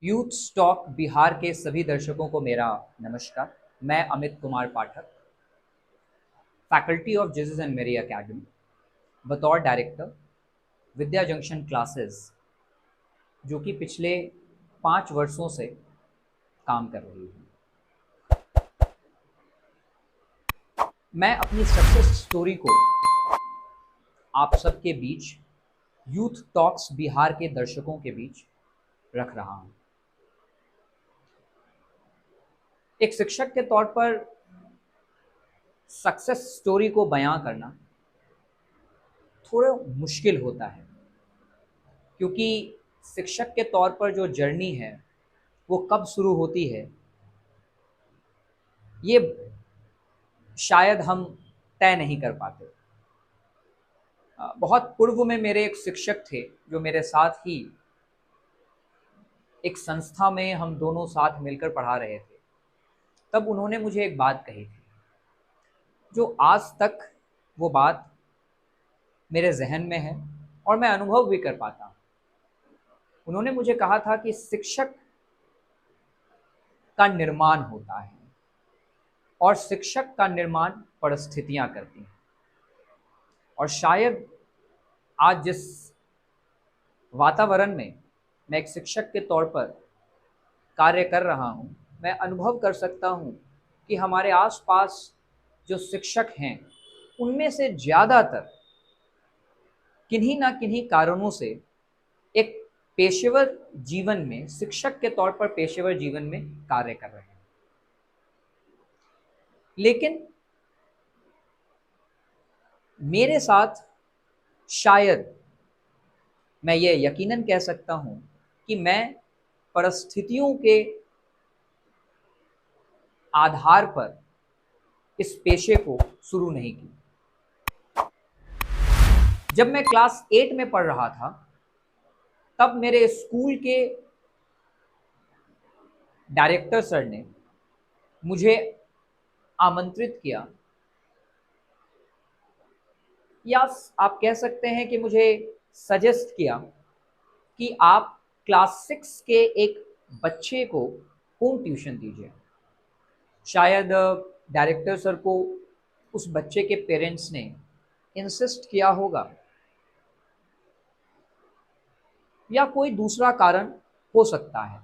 Youth stock Bihar के सभी दर्शकों को मेरा नमस्कार। मैं Amit Kumar Pathak, faculty of Jesus and मेरी एकेडमी, बतौर डायरेक्टर विद्या जंक्शन क्लासेस, जो कि पिछले 5 वर्षों से काम कर रही हूँ। मैं अपनी सक्सेस स्टोरी को आप सबके बीच, यूथ टॉक्स बिहार के दर्शकों के बीच रख रहा हूँ। एक शिक्षक के तौर पर सक्सेस स्टोरी को बयां करना थोड़ा मुश्किल होता है, क्योंकि शिक्षक के तौर पर जो जर्नी है वो कब शुरू होती है ये शायद हम तय नहीं कर पाते। बहुत पूर्व में मेरे एक शिक्षक थे जो मेरे साथ ही एक संस्था में हम दोनों साथ मिलकर पढ़ा रहे थे। तब उन्होंने मुझे एक बात कही थी जो आज तक वो बात मेरे जहन में है और मैं अनुभव भी कर पाता हूँ। उन्होंने मुझे कहा था कि शिक्षक का निर्माण होता है और शिक्षक का निर्माण परिस्थितियां करती हैं। और शायद आज जिस वातावरण में मैं एक शिक्षक के तौर पर कार्य कर रहा हूं, मैं अनुभव कर सकता हूं कि हमारे आसपास जो शिक्षक हैं उनमें से ज़्यादातर किन्हीं ना किन्हीं कारणों से एक पेशेवर जीवन में, शिक्षक के तौर पर पेशेवर जीवन में कार्य कर रहे हैं। लेकिन मेरे साथ शायद मैं ये यकीनन कह सकता हूँ कि मैं परिस्थितियों के आधार पर इस पेशे को शुरू नहीं की। जब मैं क्लास 8 में पढ़ रहा था, तब मेरे स्कूल के डायरेक्टर सर ने मुझे आमंत्रित किया, या आप कह सकते हैं कि मुझे सजेस्ट किया कि आप क्लास 6 के एक बच्चे को होम ट्यूशन दीजिए। शायद डायरेक्टर सर को उस बच्चे के पेरेंट्स ने इंसिस्ट किया होगा, या कोई दूसरा कारण हो सकता है।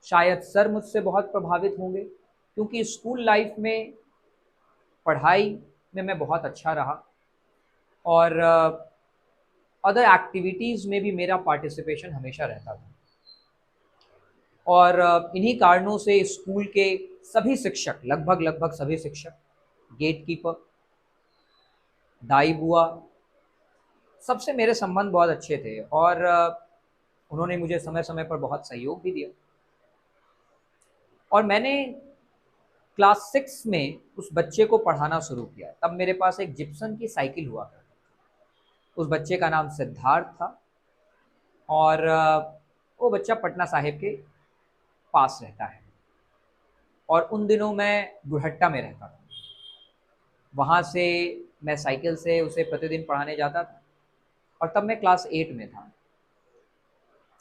शायद सर मुझसे बहुत प्रभावित होंगे, क्योंकि स्कूल लाइफ में पढ़ाई में मैं बहुत अच्छा रहा और अदर एक्टिविटीज़ में भी मेरा पार्टिसिपेशन हमेशा रहता था। और इन्हीं कारणों से स्कूल के सभी शिक्षक, लगभग सभी शिक्षक, गेट कीपर, दाई बुआ, सबसे मेरे संबंध बहुत अच्छे थे और उन्होंने मुझे समय समय पर बहुत सहयोग भी दिया। और मैंने क्लास 6 में उस बच्चे को पढ़ाना शुरू किया। तब मेरे पास एक जिप्सन की साइकिल हुआ करती थी। उस बच्चे का नाम सिद्धार्थ था और वो बच्चा पटना साहिब के पास रहता है और उन दिनों मैं गुरहट्टा में रहता था। वहाँ से मैं साइकिल से उसे प्रतिदिन पढ़ाने जाता था और तब मैं क्लास 8 में था।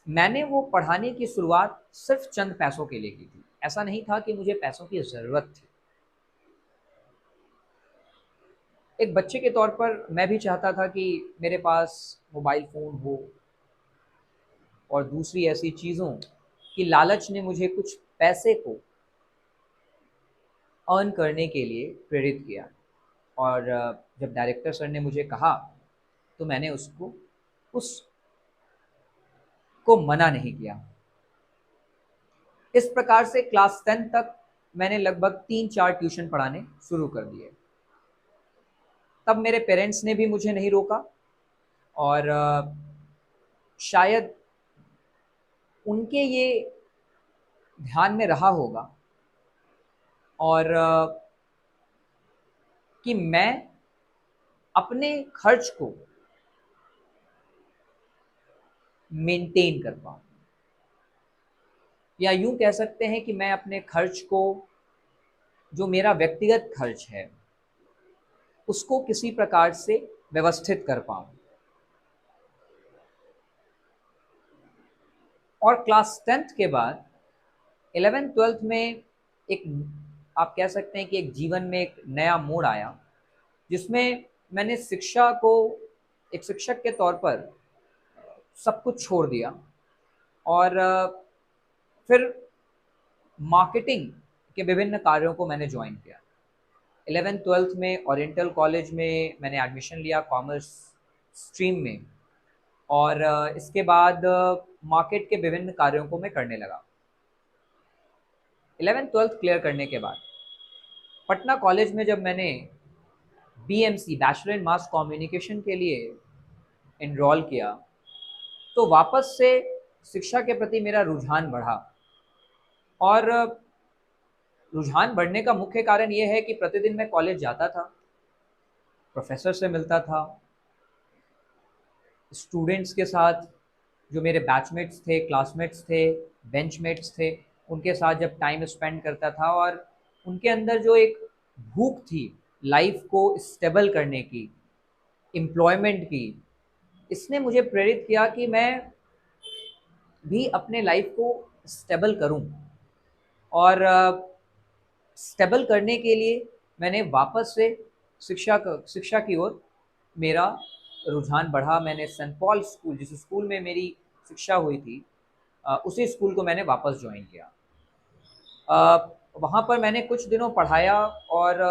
मैंने वो पढ़ाने की शुरुआत सिर्फ चंद पैसों के लिए की थी। ऐसा नहीं था कि मुझे पैसों की ज़रूरत थी। एक बच्चे के तौर पर मैं भी चाहता था कि मेरे पास मोबाइल फ़ोन हो, और दूसरी ऐसी चीज़ों की लालच ने मुझे कुछ पैसे को अर्न करने के लिए प्रेरित किया। और जब डायरेक्टर सर ने मुझे कहा तो मैंने उसको मना नहीं किया। इस प्रकार से क्लास 10 तक मैंने लगभग 3-4 ट्यूशन पढ़ाने शुरू कर दिए। तब मेरे पेरेंट्स ने भी मुझे नहीं रोका और शायद उनके ये ध्यान में रहा होगा और कि मैं अपने खर्च को मेंटेन कर पाऊँ, या यूँ कह सकते हैं कि मैं अपने खर्च को, जो मेरा व्यक्तिगत खर्च है, उसको किसी प्रकार से व्यवस्थित कर पाऊँ। और क्लास 10th के बाद 11th-12th में एक, आप कह सकते हैं कि एक जीवन में एक नया मोड़ आया, जिसमें मैंने शिक्षा को एक शिक्षक के तौर पर सब कुछ छोड़ दिया और फिर मार्केटिंग के विभिन्न कार्यों को मैंने ज्वाइन किया। 11th-12th में ओरिएंटल कॉलेज में मैंने एडमिशन लिया कॉमर्स स्ट्रीम में, और इसके बाद मार्केट के विभिन्न कार्यों को मैं करने लगा। 11th-12th क्लियर करने के बाद पटना कॉलेज में जब मैंने BMC bachelor in mass communication के लिए एनरोल किया, तो वापस से शिक्षा के प्रति मेरा रुझान बढ़ा। और रुझान बढ़ने का मुख्य कारण ये है कि प्रतिदिन मैं कॉलेज जाता था, प्रोफेसर से मिलता था, स्टूडेंट्स के साथ जो मेरे बैचमेट्स थे, क्लासमेट्स थे, बेंचमेट्स थे, उनके साथ जब टाइम स्पेंड करता था, और उनके अंदर जो एक भूख थी लाइफ को स्टेबल करने की, एम्प्लॉयमेंट की, इसने मुझे प्रेरित किया कि मैं भी अपने लाइफ को स्टेबल करूं। और स्टेबल करने के लिए मैंने वापस से शिक्षा की ओर मेरा रुझान बढ़ा। मैंने सेंट पॉल स्कूल, जिस स्कूल में मेरी शिक्षा हुई थी, उसी स्कूल को मैंने वापस ज्वाइन किया। वहाँ पर मैंने कुछ दिनों पढ़ाया और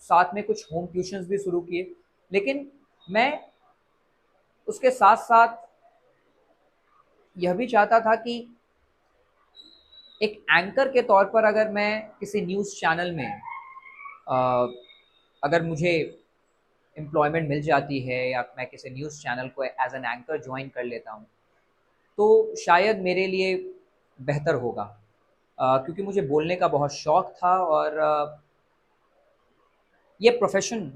साथ में कुछ होम ट्यूशन्स भी शुरू किए, लेकिन मैं उसके साथ साथ यह भी चाहता था कि एक एंकर के तौर पर अगर मैं किसी न्यूज़ चैनल में अगर मुझे एम्प्लॉयमेंट मिल जाती है, या मैं किसी न्यूज़ चैनल को एज एन एंकर ज्वाइन कर लेता हूँ, तो शायद मेरे लिए बेहतर होगा, क्योंकि मुझे बोलने का बहुत शौक़ था और ये प्रोफेशन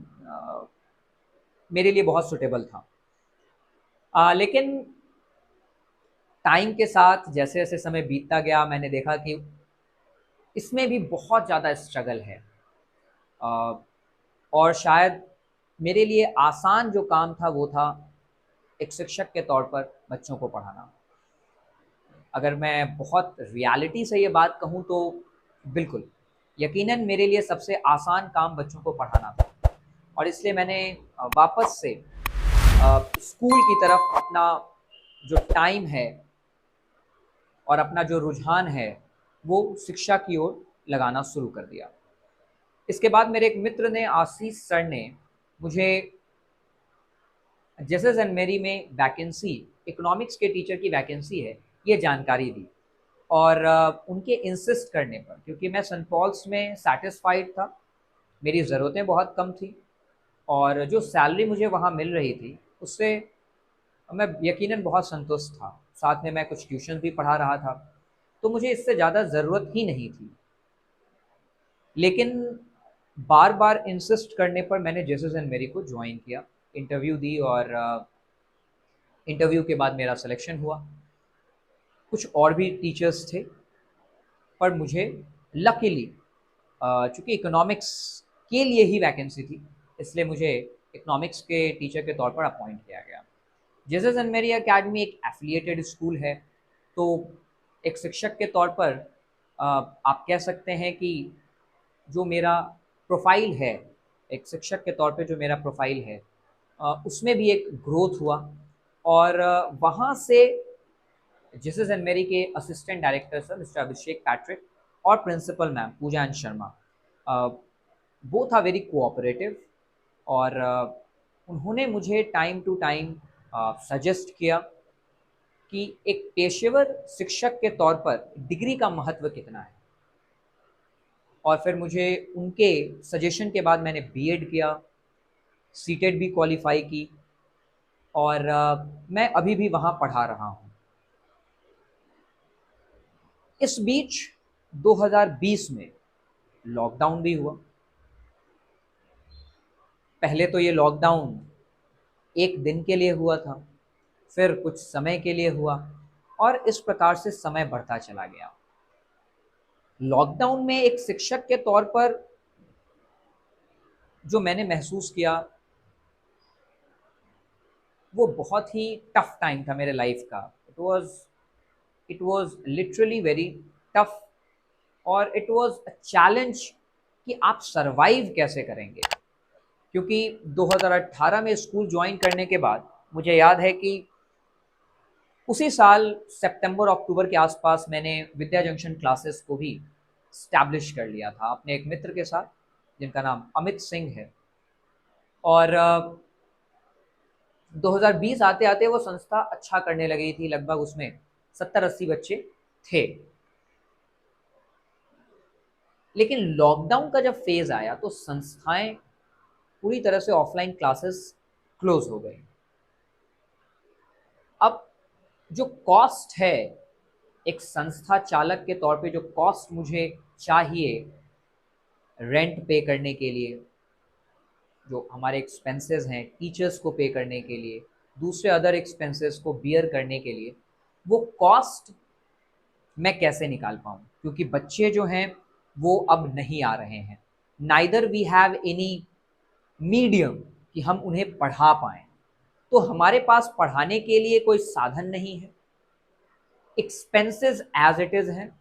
मेरे लिए बहुत सूटेबल था। लेकिन टाइम के साथ जैसे जैसे समय बीतता गया, मैंने देखा कि इसमें भी बहुत ज़्यादा स्ट्रगल है, और शायद मेरे लिए आसान जो काम था वो था एक शिक्षक के तौर पर बच्चों को पढ़ाना। अगर मैं बहुत रियलिटी से ये बात कहूँ तो बिल्कुल, यकीनन मेरे लिए सबसे आसान काम बच्चों को पढ़ाना था, और इसलिए मैंने वापस से स्कूल की तरफ अपना जो टाइम है और अपना जो रुझान है वो शिक्षा की ओर लगाना शुरू कर दिया। इसके बाद मेरे एक मित्र ने, आशीष सर ने, मुझे जेसस एंड मेरी में वैकेंसी, इकोनॉमिक्स के टीचर की वैकेंसी है, ये जानकारी दी। और उनके इंसिस्ट करने पर, क्योंकि मैं सेंट पॉल्स में सेटिस्फाइड था, मेरी ज़रूरतें बहुत कम थी, और जो सैलरी मुझे वहाँ मिल रही थी उससे मैं यकीनन बहुत संतुष्ट था। साथ में मैं कुछ ट्यूशन भी पढ़ा रहा था, तो मुझे इससे ज़्यादा ज़रूरत ही नहीं थी। लेकिन बार बार इंसिस्ट करने पर मैंने जेसस एंड मेरी को ज्वाइन किया, इंटरव्यू दी, और इंटरव्यू के बाद मेरा सिलेक्शन हुआ। कुछ और भी टीचर्स थे, पर मुझे लकीली, चूँकि इकोनॉमिक्स के लिए ही वैकेंसी थी, इसलिए मुझे इकोनॉमिक्स के टीचर के तौर पर अपॉइंट किया गया। जेसस एंड मेरी एकेडमी एक एफिलिएटेड स्कूल है, तो एक शिक्षक के तौर पर आप कह सकते हैं कि जो मेरा प्रोफाइल है, एक शिक्षक के तौर पे जो मेरा प्रोफाइल है, उसमें भी एक ग्रोथ हुआ। और वहाँ से जेसस एंड मेरी के assistant director sir mister Abhishek Patrick और principal ma'am Pooja N Sharma, both are very cooperative, और उन्होंने मुझे टाइम टू टाइम सजेस्ट किया कि एक पेशेवर शिक्षक के तौर पर डिग्री का महत्व कितना है। और फिर मुझे उनके सजेशन के बाद मैंने बीएड किया, सीटेट भी क्वालिफाई की, और मैं अभी भी वहाँ पढ़ा रहा हूँ। इस बीच 2020 में लॉकडाउन भी हुआ। पहले तो ये लॉकडाउन एक दिन के लिए हुआ था, फिर कुछ समय के लिए हुआ, और इस प्रकार से समय बढ़ता चला गया। लॉकडाउन में एक शिक्षक के तौर पर जो मैंने महसूस किया, वो बहुत ही टफ टाइम था मेरे लाइफ का। It was it was literally very tough और इट वाज अ चैलेंज कि आप सरवाइव कैसे करेंगे। क्योंकि 2018 में स्कूल ज्वाइन करने के बाद मुझे याद है कि उसी साल सितंबर अक्टूबर के आसपास मैंने विद्या जंक्शन क्लासेस को भी स्टैब्लिश कर लिया था अपने एक मित्र के साथ जिनका नाम अमित सिंह है। और 2020 आते आते वो संस्था अच्छा करने लगी थी, लगभग उसमें 70-80 बच्चे थे। लेकिन लॉकडाउन का जब फेज आया तो संस्थाएं पूरी तरह से ऑफलाइन क्लासेस क्लोज हो गई। अब जो कॉस्ट है, एक संस्था चालक के तौर पे जो कॉस्ट मुझे चाहिए रेंट पे करने के लिए, जो हमारे एक्सपेंसेस हैं टीचर्स को पे करने के लिए, दूसरे अदर एक्सपेंसेस को बियर करने के लिए, वो कॉस्ट मैं कैसे निकाल पाऊँ? क्योंकि बच्चे जो हैं वो अब नहीं आ रहे हैं। Neither we have any medium कि हम उन्हें पढ़ा पाएँ। तो हमारे पास पढ़ाने के लिए कोई साधन नहीं है, एक्सपेंसेस एज इट इज़ हैं।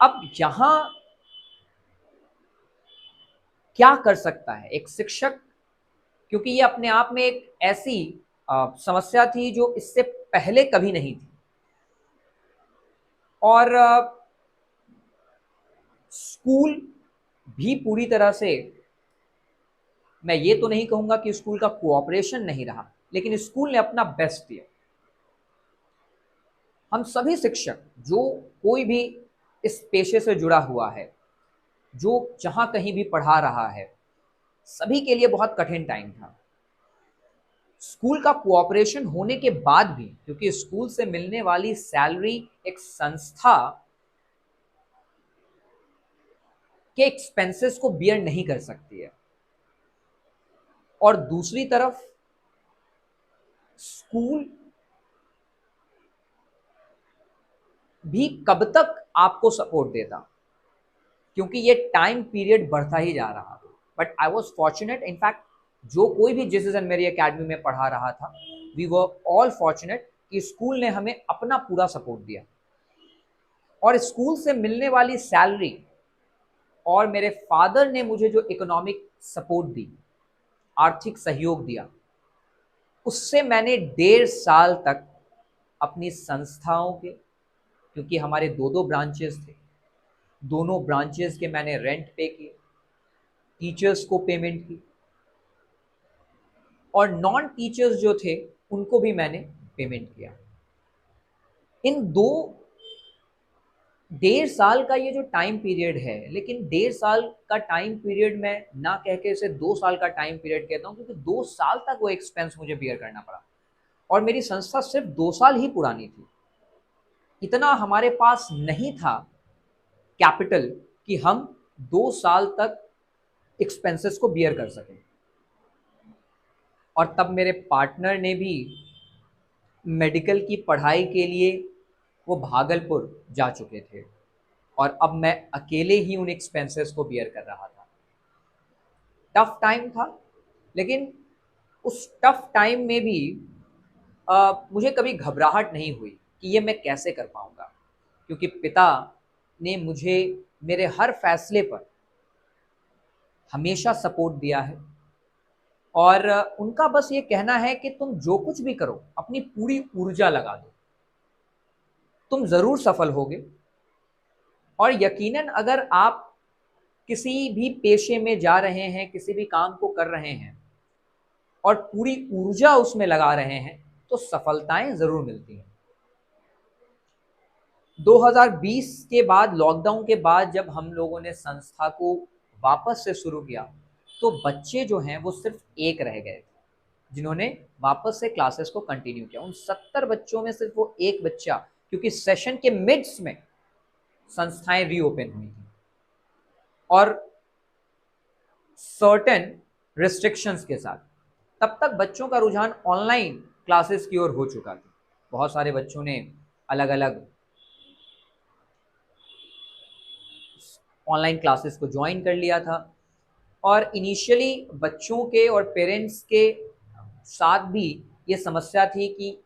अब यहाँ क्या कर सकता है एक शिक्षक? क्योंकि ये अपने आप में एक ऐसी समस्या थी जो इससे पहले कभी नहीं थी। और स्कूल भी पूरी तरह से, मैं ये तो नहीं कहूँगा कि स्कूल का कोऑपरेशन नहीं रहा, लेकिन स्कूल ने अपना बेस्ट दिया। हम सभी शिक्षक जो कोई भी इस पेशे से जुड़ा हुआ है, जो जहाँ कहीं भी पढ़ा रहा है, सभी के लिए बहुत कठिन टाइम था। स्कूल का कोऑपरेशन होने के बाद भी, क्योंकि स्कूल से मिलने वाली सैलरी एक संस्था के एक्सपेंसेस को बियर नहीं कर सकती है, और दूसरी तरफ स्कूल भी कब तक आपको सपोर्ट देता, क्योंकि ये टाइम पीरियड बढ़ता ही जा रहा था। But I was fortunate, in fact जो कोई भी जिस दिन मेरी अकेडमी में पढ़ा रहा था, वी वर ऑल फॉर्चुनेट कि स्कूल ने हमें अपना पूरा सपोर्ट दिया। और स्कूल से मिलने वाली सैलरी और मेरे फादर ने मुझे जो इकोनॉमिक सपोर्ट दी, आर्थिक सहयोग दिया, उससे मैंने 1.5 साल तक अपनी संस्थाओं के, क्योंकि हमारे 2-2 ब्रांचेस थे, दोनों ब्रांचेस के मैंने रेंट पे किए, टीचर्स को पेमेंट की, और नॉन टीचर्स जो थे उनको भी मैंने पेमेंट किया। इन 1.5 साल का ये जो टाइम पीरियड है, लेकिन 1.5 साल का टाइम पीरियड मैं ना कह के इसे 2 साल का टाइम पीरियड कहता हूँ, क्योंकि 2 साल तक वो एक्सपेंस मुझे बियर करना पड़ा। और मेरी संस्था सिर्फ 2 साल ही पुरानी थी, इतना हमारे पास नहीं था कैपिटल कि हम 2 साल तक एक्सपेंसेस को बियर कर सकें। और तब मेरे पार्टनर ने भी मेडिकल की पढ़ाई के लिए वो भागलपुर जा चुके थे, और अब मैं अकेले ही उन एक्सपेंसेस को बियर कर रहा था। टफ टाइम था, लेकिन उस टफ टाइम में भी मुझे कभी घबराहट नहीं हुई कि ये मैं कैसे कर पाऊँगा, क्योंकि पिता ने मुझे मेरे हर फैसले पर हमेशा सपोर्ट दिया है। और उनका बस ये कहना है कि तुम जो कुछ भी करो अपनी पूरी ऊर्जा लगा दो, तुम ज़रूर सफल होगे। और यकीनन अगर आप किसी भी पेशे में जा रहे हैं, किसी भी काम को कर रहे हैं और पूरी ऊर्जा उसमें लगा रहे हैं, तो सफलताएं ज़रूर मिलती हैं। 2020 के बाद, लॉकडाउन के बाद, जब हम लोगों ने संस्था को वापस से शुरू किया, तो बच्चे जो हैं वो सिर्फ एक रह गए थे जिन्होंने वापस से क्लासेस को कंटिन्यू किया। उन 70 बच्चों में सिर्फ वो एक बच्चा, क्योंकि सेशन के मिड्स में संस्थाएं रीओपन हुई थी और सर्टेन रिस्ट्रिक्शंस के साथ, तब तक बच्चों का रुझान ऑनलाइन क्लासेस की ओर हो चुका था। बहुत सारे बच्चों ने अलग अलग ऑनलाइन क्लासेस को ज्वाइन कर लिया था, और इनिशियली बच्चों के और पेरेंट्स के साथ भी ये समस्या थी कि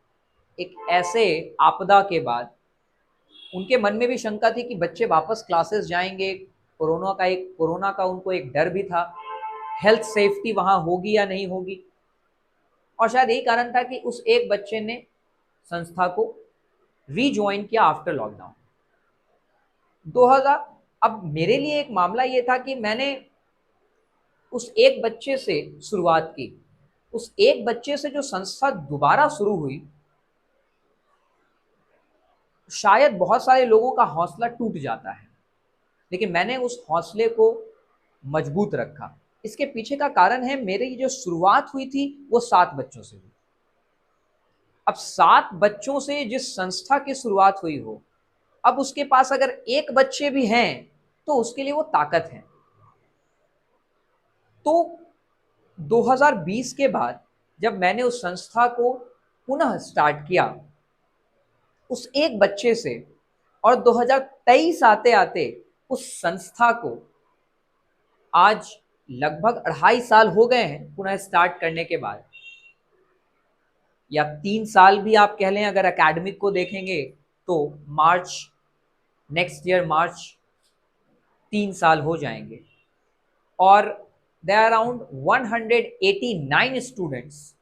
एक ऐसे आपदा के बाद उनके मन में भी शंका थी कि बच्चे वापस क्लासेस जाएंगे। कोरोना का उनको एक डर भी था, हेल्थ सेफ्टी वहां होगी या नहीं होगी। और शायद यही कारण था कि उस एक बच्चे ने संस्था को रीज्वाइन किया आफ्टर लॉकडाउन 2000। अब मेरे लिए एक मामला ये था कि मैंने उस एक बच्चे से शुरुआत की। उस एक बच्चे से जो संस्था दोबारा शुरू हुई, शायद बहुत सारे लोगों का हौसला टूट जाता है, लेकिन मैंने उस हौसले को मजबूत रखा। इसके पीछे का कारण है, मेरी जो शुरुआत हुई थी वो 7 बच्चों से हुई। अब 7 बच्चों से जिस संस्था की शुरुआत हुई हो, अब उसके पास अगर एक बच्चे भी हैं तो उसके लिए वो ताकत है। तो 2020 के बाद जब मैंने उस संस्था को पुनः स्टार्ट किया उस एक बच्चे से, और 2023 आते आते उस संस्था को आज लगभग 2.5 साल हो गए हैं पुनः स्टार्ट करने के बाद, या 3 साल भी आप कह लें अगर एकेडमिक को देखेंगे तो नेक्स्ट ईयर मार्च 3 साल हो जाएंगे। और देयर आर अराउंड 189 स्टूडेंट्स।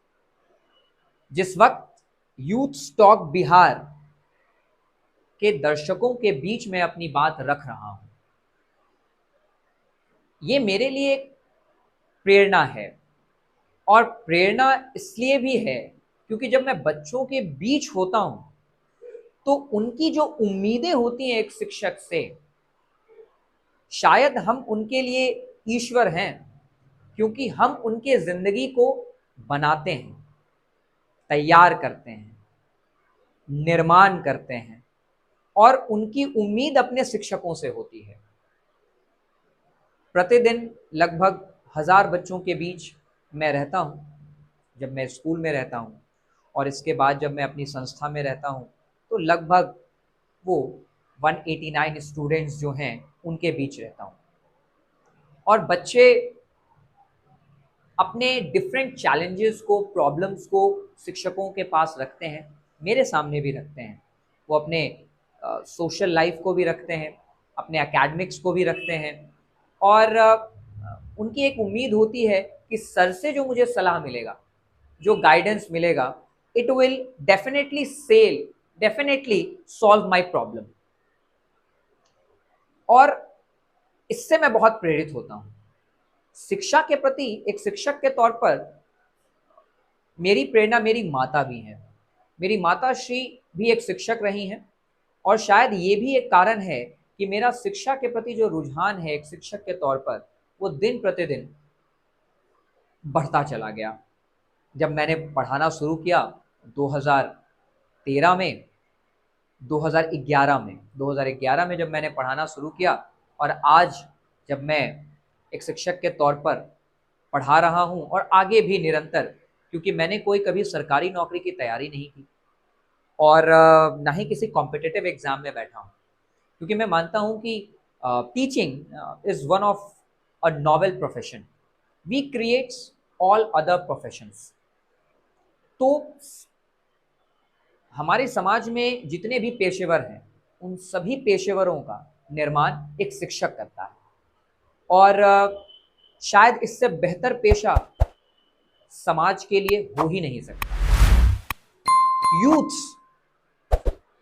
जिस वक्त यूथ स्टॉक बिहार के दर्शकों के बीच में अपनी बात रख रहा हूं, ये मेरे लिए एक प्रेरणा है। और प्रेरणा इसलिए भी है क्योंकि जब मैं बच्चों के बीच होता हूं तो उनकी जो उम्मीदें होती हैं एक शिक्षक से, शायद हम उनके लिए ईश्वर हैं, क्योंकि हम उनके जिंदगी को बनाते हैं, तैयार करते हैं, निर्माण करते हैं, और उनकी उम्मीद अपने शिक्षकों से होती है। प्रतिदिन लगभग 1000 बच्चों के बीच मैं रहता हूँ जब मैं स्कूल में रहता हूँ, और इसके बाद जब मैं अपनी संस्था में रहता हूँ तो लगभग वो 189 स्टूडेंट्स जो हैं उनके बीच रहता हूँ। और बच्चे अपने डिफरेंट चैलेंजेस को, प्रॉब्लम्स को शिक्षकों के पास रखते हैं, मेरे सामने भी रखते हैं। वो अपने सोशल लाइफ को भी रखते हैं, अपने एकेडमिक्स को भी रखते हैं, और उनकी एक उम्मीद होती है कि सर से जो मुझे सलाह मिलेगा, जो गाइडेंस मिलेगा, it will definitely solve my problem. और इससे मैं बहुत प्रेरित होता हूँ। शिक्षा के प्रति एक शिक्षक के तौर पर मेरी प्रेरणा मेरी माता भी है। मेरी माता श्री भी एक शिक्षक रही हैं, और शायद ये भी एक कारण है कि मेरा शिक्षा के प्रति जो रुझान है एक शिक्षक के तौर पर, वो दिन प्रतिदिन बढ़ता चला गया। जब मैंने पढ़ाना शुरू किया 2013 में, 2011 में जब मैंने पढ़ाना शुरू किया, और आज जब मैं एक शिक्षक के तौर पर पढ़ा रहा हूँ, और आगे भी निरंतर, क्योंकि मैंने कोई कभी सरकारी नौकरी की तैयारी नहीं की, और ना ही किसी कॉम्पिटिटिव एग्जाम में बैठा हूँ, क्योंकि मैं मानता हूँ कि teaching is one of a novel profession, we creates all other professions. तो हमारे समाज में जितने भी पेशेवर हैं, उन सभी पेशेवरों का निर्माण एक शिक्षक करता है, और शायद इससे बेहतर पेशा समाज के लिए हो ही नहीं सकता। यूथ्स,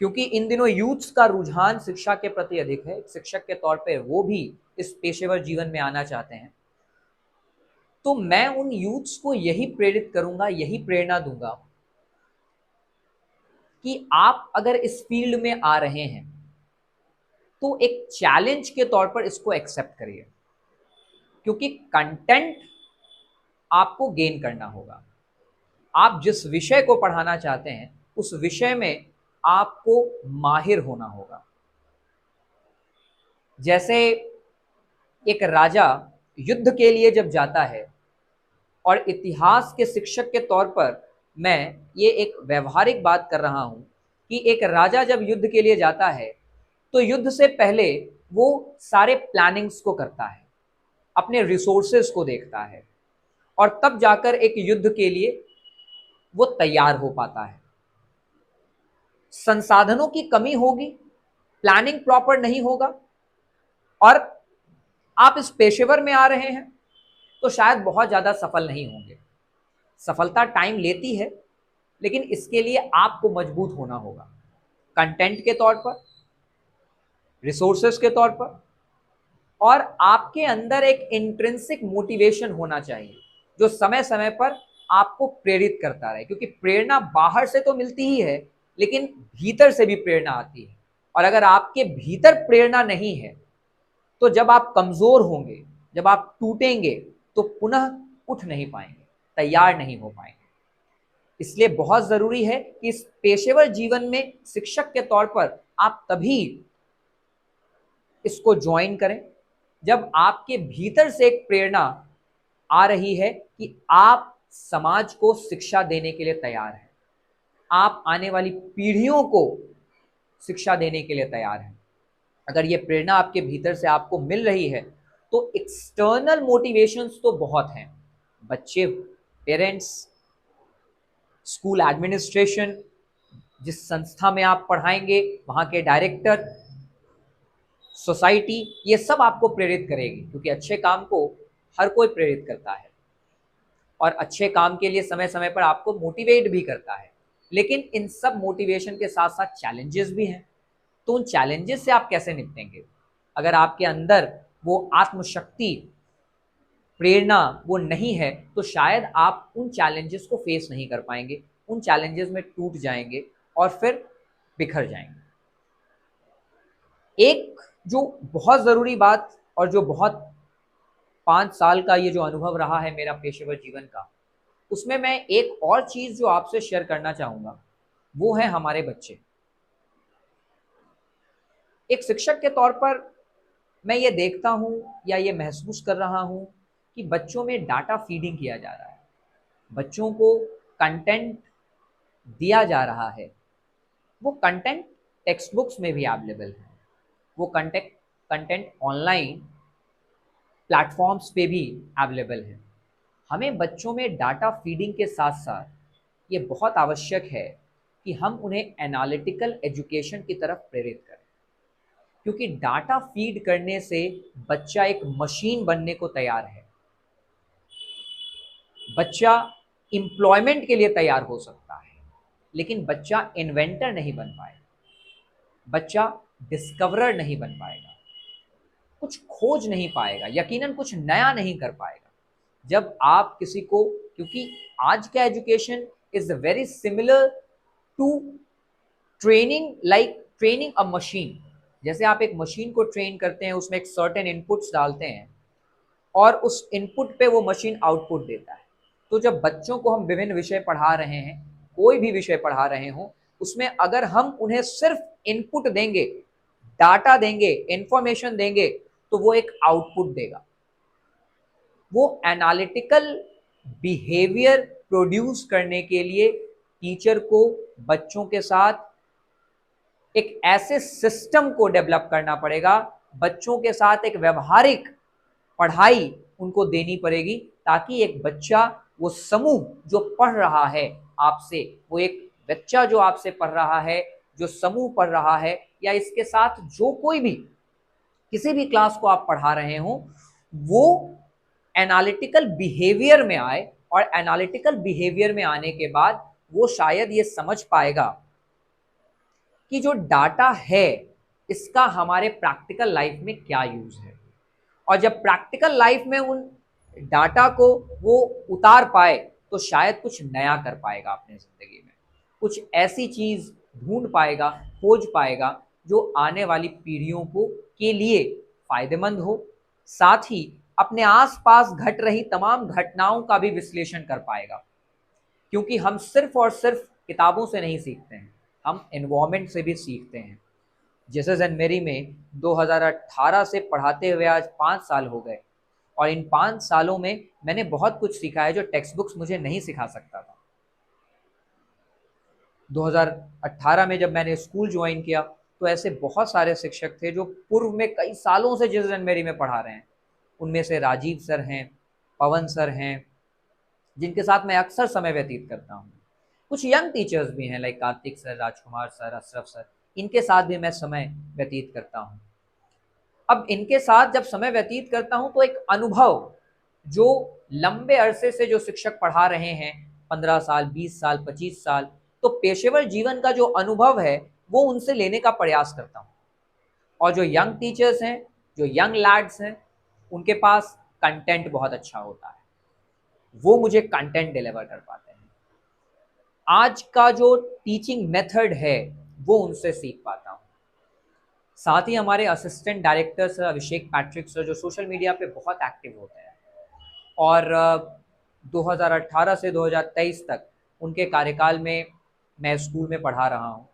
क्योंकि इन दिनों यूथ्स का रुझान शिक्षा के प्रति अधिक है, एक शिक्षक के तौर पे वो भी इस पेशेवर जीवन में आना चाहते हैं, तो मैं उन यूथ्स को यही प्रेरित करूंगा, यही प्रेरणा दूंगा कि आप अगर इस फील्ड में आ रहे हैं तो एक चैलेंज के तौर पर इसको एक्सेप्ट करिए, क्योंकि कंटेंट आपको गेन करना होगा। आप जिस विषय को पढ़ाना चाहते हैं उस विषय में आपको माहिर होना होगा। जैसे एक राजा युद्ध के लिए जब जाता है, और इतिहास के शिक्षक के तौर पर मैं ये एक व्यवहारिक बात कर रहा हूं कि एक राजा जब युद्ध के लिए जाता है तो युद्ध से पहले वो सारे प्लानिंग्स को करता है, अपने रिसोर्सेज को देखता है, और तब जाकर एक युद्ध के लिए वो तैयार हो पाता है। संसाधनों की कमी होगी, प्लानिंग प्रॉपर नहीं होगा, और आप इस पेशेवर में आ रहे हैं तो शायद बहुत ज़्यादा सफल नहीं होंगे। सफलता टाइम लेती है, लेकिन इसके लिए आपको मजबूत होना होगा, कंटेंट के तौर पर, रिसोर्सेस के तौर पर, और आपके अंदर एक इंट्रिंसिक मोटिवेशन होना चाहिए जो समय समय पर आपको प्रेरित करता रहे, क्योंकि प्रेरणा बाहर से तो मिलती ही है, लेकिन भीतर से भी प्रेरणा आती है। और अगर आपके भीतर प्रेरणा नहीं है तो जब आप कमजोर होंगे, जब आप टूटेंगे, तो पुनः उठ नहीं पाएंगे, तैयार नहीं हो पाएंगे। इसलिए बहुत जरूरी है कि इस पेशेवर जीवन में शिक्षक के तौर पर आप तभी इसको ज्वाइन करें जब आपके भीतर से एक प्रेरणा आ रही है कि आप समाज को शिक्षा देने के लिए तैयार हैं, आप आने वाली पीढ़ियों को शिक्षा देने के लिए तैयार हैं। अगर ये प्रेरणा आपके भीतर से आपको मिल रही है तो एक्सटर्नल मोटिवेशंस तो बहुत हैं, बच्चे, पेरेंट्स, स्कूल एडमिनिस्ट्रेशन, जिस संस्था में आप पढ़ाएंगे वहाँ के डायरेक्टर, सोसाइटी, ये सब आपको प्रेरित करेगी, क्योंकि अच्छे काम को हर कोई प्रेरित करता है और अच्छे काम के लिए समय समय पर आपको मोटिवेट भी करता है। लेकिन इन सब मोटिवेशन के साथ साथ चैलेंजेस भी हैं, तो उन चैलेंजेस से आप कैसे निपटेंगे? अगर आपके अंदर वो आत्मशक्ति, प्रेरणा वो नहीं है, तो शायद आप उन चैलेंजेस को फेस नहीं कर पाएंगे, उन चैलेंजेस में टूट जाएंगे और फिर बिखर जाएंगे। एक जो बहुत ज़रूरी बात, और जो बहुत 5 साल का ये जो अनुभव रहा है मेरा पेशेवर जीवन का, उसमें मैं एक और चीज़ जो आपसे शेयर करना चाहूँगा वो है हमारे बच्चे। एक शिक्षक के तौर पर मैं ये देखता हूँ या ये महसूस कर रहा हूँ कि बच्चों में डाटा फीडिंग किया जा रहा है, बच्चों को कंटेंट दिया जा रहा है। वो कंटेंट टेक्स्ट बुक्स में भी अवेलेबल है, वो कंटेंट ऑनलाइन प्लेटफॉर्म्स पे भी अवेलेबल है। हमें बच्चों में डाटा फीडिंग के साथ साथ ये बहुत आवश्यक है कि हम उन्हें एनालिटिकल एजुकेशन की तरफ प्रेरित करें, क्योंकि डाटा फीड करने से बच्चा एक मशीन बनने को तैयार है। बच्चा एम्प्लॉयमेंट के लिए तैयार हो सकता है, लेकिन बच्चा इन्वेंटर नहीं बन पाएगा, बच्चा डिस्कवरर नहीं बन पाएगा, कुछ खोज नहीं पाएगा, यकीनन कुछ नया नहीं कर पाएगा। जब आप किसी को, क्योंकि आज का education is very similar to training, like training a machine. जैसे आप एक मशीन को ट्रेन करते हैं, उसमें एक सर्टेन इनपुट्स डालते हैं और उस इनपुट पे वो मशीन आउटपुट देता है। तो जब बच्चों को हम विभिन्न विषय पढ़ा रहे हैं, कोई भी विषय पढ़ा रहे हों, उसमें अगर हम उन्हें सिर्फ इनपुट देंगे, डाटा देंगे, इंफॉर्मेशन देंगे, तो वो एक आउटपुट देगा। वो एनालिटिकल बिहेवियर प्रोड्यूस करने के लिए टीचर को बच्चों के साथ एक ऐसे सिस्टम को डेवलप करना पड़ेगा, बच्चों के साथ एक व्यवहारिक पढ़ाई उनको देनी पड़ेगी, ताकि एक बच्चा, वो समूह जो पढ़ रहा है आपसे, वो एक बच्चा जो आपसे पढ़ रहा है, जो समूह पढ़ रहा है, या इसके साथ जो कोई भी किसी भी क्लास को आप पढ़ा रहे हो, वो एनालिटिकल बिहेवियर में आए, और एनालिटिकल बिहेवियर में आने के बाद वो शायद ये समझ पाएगा कि जो डाटा है इसका हमारे प्रैक्टिकल लाइफ में क्या यूज है। और जब प्रैक्टिकल लाइफ में उन डाटा को वो उतार पाए तो शायद कुछ नया कर पाएगा अपने ज़िंदगी में, कुछ ऐसी चीज़ ढूंढ पाएगा, खोज पाएगा जो आने वाली पीढ़ियों को के लिए फायदेमंद हो, साथ ही अपने आसपास घट रही तमाम घटनाओं का भी विश्लेषण कर पाएगा। क्योंकि हम सिर्फ और सिर्फ किताबों से नहीं सीखते हैं, हम एनवायरनमेंट से भी सीखते हैं। जेसस एंड मेरी में 2018 से पढ़ाते हुए आज 5 साल हो गए, और इन 5 सालों में मैंने बहुत कुछ सीखा है जो टेक्स्ट बुक्स मुझे नहीं सिखा सकता था। 2018 में जब मैंने स्कूल ज्वाइन किया तो ऐसे बहुत सारे शिक्षक थे जो पूर्व में कई सालों से जेसस एंड मेरी में पढ़ा रहे हैं। उनमें से राजीव सर हैं, पवन सर हैं, जिनके साथ मैं अक्सर समय व्यतीत करता हूँ। कुछ यंग टीचर्स भी हैं लाइक कार्तिक सर, राजकुमार सर, अशरफ सर, इनके साथ भी मैं समय व्यतीत करता हूँ। अब इनके साथ जब समय व्यतीत करता हूँ तो एक अनुभव, जो लंबे अरसे से जो शिक्षक पढ़ा रहे हैं, 15 साल, 20 साल, 25 साल, तो पेशेवर जीवन का जो अनुभव है वो उनसे लेने का प्रयास करता हूँ। और जो यंग टीचर्स हैं, जो यंग लैड्स हैं, उनके पास कंटेंट बहुत अच्छा होता है, वो मुझे कंटेंट डिलीवर कर पाते हैं। आज का जो टीचिंग मेथड है वो उनसे सीख पाता हूँ। साथ ही हमारे असिस्टेंट डायरेक्टर सर अभिषेक पैट्रिक सर, जो सोशल मीडिया पे बहुत एक्टिव होते हैं और 2018 से 2023 तक उनके कार्यकाल में मैं स्कूल में पढ़ा रहा हूँ।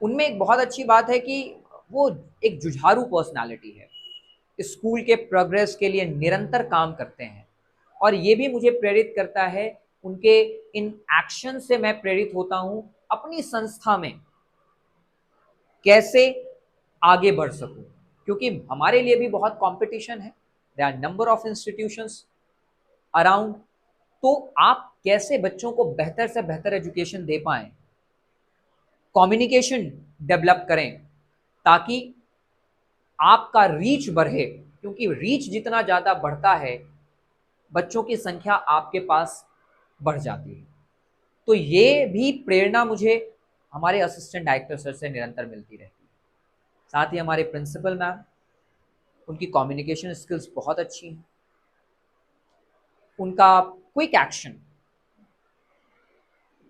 उनमें एक बहुत अच्छी बात है कि वो एक जुझारू पर्सनालिटी है, स्कूल के प्रोग्रेस के लिए निरंतर काम करते हैं और ये भी मुझे प्रेरित करता है, उनके इन एक्शन से मैं प्रेरित होता हूँ अपनी संस्था में कैसे आगे बढ़ सकूं, क्योंकि हमारे लिए भी बहुत कंपटीशन है, there are number of institutions around. तो आप कैसे बच्चों को बेहतर से बेहतर एजुकेशन दे पाएं, कम्युनिकेशन डेवलप करें ताकि आपका रीच बढ़े, क्योंकि रीच जितना ज़्यादा बढ़ता है बच्चों की संख्या आपके पास बढ़ जाती है। तो ये भी प्रेरणा मुझे हमारे असिस्टेंट डायरेक्टर सर से निरंतर मिलती रहती है। साथ ही हमारे प्रिंसिपल मैम, उनकी कम्युनिकेशन स्किल्स बहुत अच्छी हैं, उनका क्विक एक्शन,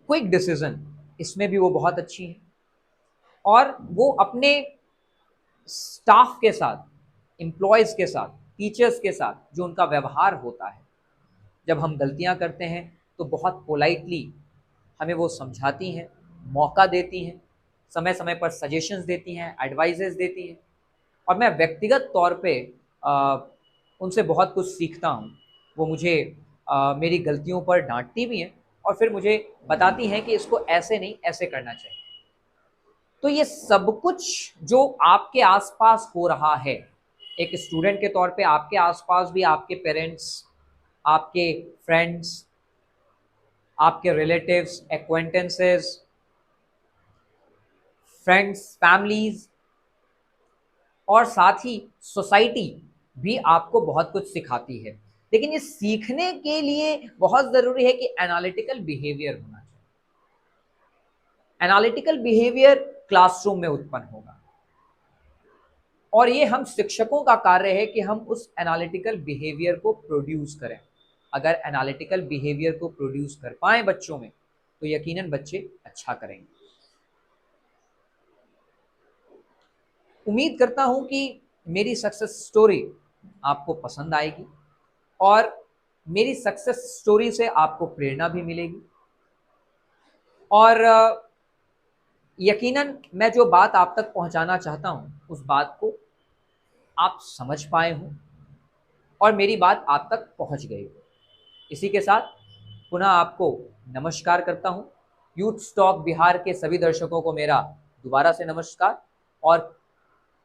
क्विक डिसीजन, इसमें भी वो बहुत अच्छी हैं और वो अपने स्टाफ के साथ, एम्प्लॉयज़ के साथ, टीचर्स के साथ जो उनका व्यवहार होता है, जब हम गलतियां करते हैं तो बहुत पोलाइटली हमें वो समझाती हैं, मौका देती हैं, समय समय पर सजेशंस देती हैं, एडवाइजेस देती हैं और मैं व्यक्तिगत तौर पे उनसे बहुत कुछ सीखता हूँ। वो मुझे मेरी गलतियों पर डांटती भी हैं और फिर मुझे बताती हैं कि इसको ऐसे नहीं, ऐसे करना चाहिए। तो ये सब कुछ जो आपके आसपास हो रहा है, एक स्टूडेंट के तौर पे आपके आसपास भी आपके पेरेंट्स, आपके फ्रेंड्स, आपके रिलेटिव्स, एक्वेंटेंसेस, फ्रेंड्स, फैमिलीज और साथ ही सोसाइटी भी आपको बहुत कुछ सिखाती है। लेकिन ये सीखने के लिए बहुत ज़रूरी है कि एनालिटिकल बिहेवियर होना चाहिए। एनालिटिकल बिहेवियर क्लासरूम में उत्पन्न होगा और ये हम शिक्षकों का कार्य है कि हम उस एनालिटिकल बिहेवियर को प्रोड्यूस करें। अगर एनालिटिकल बिहेवियर को प्रोड्यूस कर पाएं बच्चों में तो यकीनन बच्चे अच्छा करेंगे। उम्मीद करता हूं कि मेरी सक्सेस स्टोरी आपको पसंद आएगी और मेरी सक्सेस स्टोरी से आपको प्रेरणा भी मिलेगी और यकीनन मैं जो बात आप तक पहुंचाना चाहता हूं उस बात को आप समझ पाए हों और मेरी बात आप तक पहुंच गई हो। इसी के साथ पुनः आपको नमस्कार करता हूं। यूथ टॉक बिहार के सभी दर्शकों को मेरा दोबारा से नमस्कार और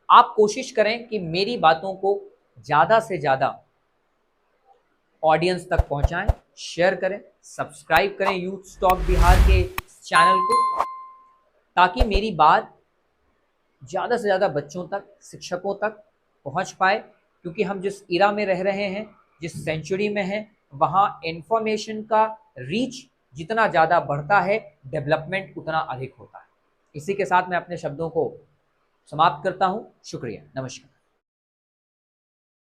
आप कोशिश करें कि मेरी बातों को ज़्यादा से ज़्यादा ऑडियंस तक पहुंचाएं, शेयर करें, सब्सक्राइब करें यूथ टॉक बिहार के चैनल को, ताकि मेरी बात ज़्यादा से ज़्यादा बच्चों तक, शिक्षकों तक पहुंच पाए। क्योंकि हम जिस इरा में रह रहे हैं, जिस सेंचुरी में हैं, वहाँ इंफॉर्मेशन का रीच जितना ज़्यादा बढ़ता है, डेवलपमेंट उतना अधिक होता है। इसी के साथ मैं अपने शब्दों को समाप्त करता हूँ। शुक्रिया, नमस्कार।